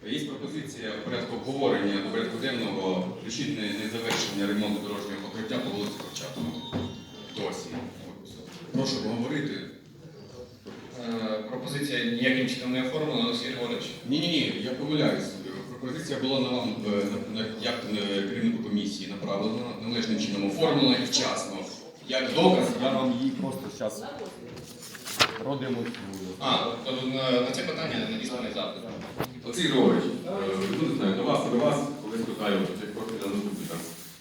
Є пропозиція в порядку обговорення до порядку денного включити незавершення ремонту дорожнього покриття по вулиці Курчатова. Досі. Прошу поговорити. Пропозиція ніяким чином не оформлена, Олексій Григорович. Ні, я помиляюсь. Пропозиція була на вам, як керівнику комісії, направлена, належним чином оформлена і вчасно. Як доказ, я вам її просто зараз продемонструю. На це питання надісланий запит. Олексій Григорович, не знаю, до вас, коли спитаю, трохи для заступника.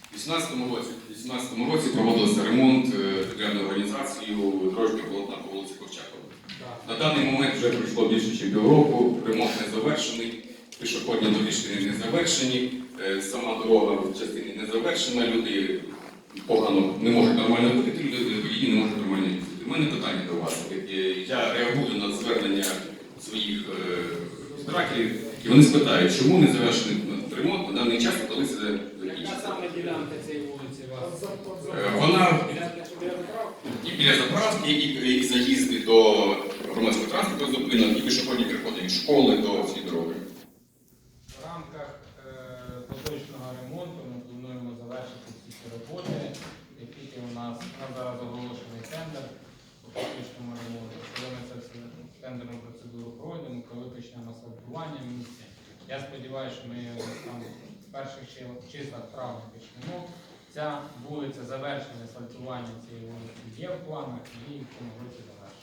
У 2018 році проводився ремонт територіальною організацією дорожнього полотна по вулиці Курчатова. На даний момент вже пройшло більше, ніж півроку, ремонт не завершений, пішохідні доріжки не завершені, сама дорога в частині не завершена, люди погано не можуть нормально ходити, водії не можуть нормально їздити. У мене питання до вас. Я реагую на звернення своїх збирателів, і вони спитають, чому не завершений ремонт на даний час, коли це закінчиться. Саме ділянка цієї вулиці вас? Вона і біля заправки, і заїзди до громадського транспорту зупинок, і пішохідні переходи від школи до цієї дороги. В рамках поточного ремонту ми плануємо завершити всі ці роботи, які у нас зараз оголошений тендер по поточному ремонту. Коли ми це все тендерну процедуру пройдемо, коли почнемо асфальтування в місті. Я сподіваюся, що ми там в перших числах травня почнемо. Ця вулиця, завершення асфальтування цієї вулиці є в планах і в цьому році завершення.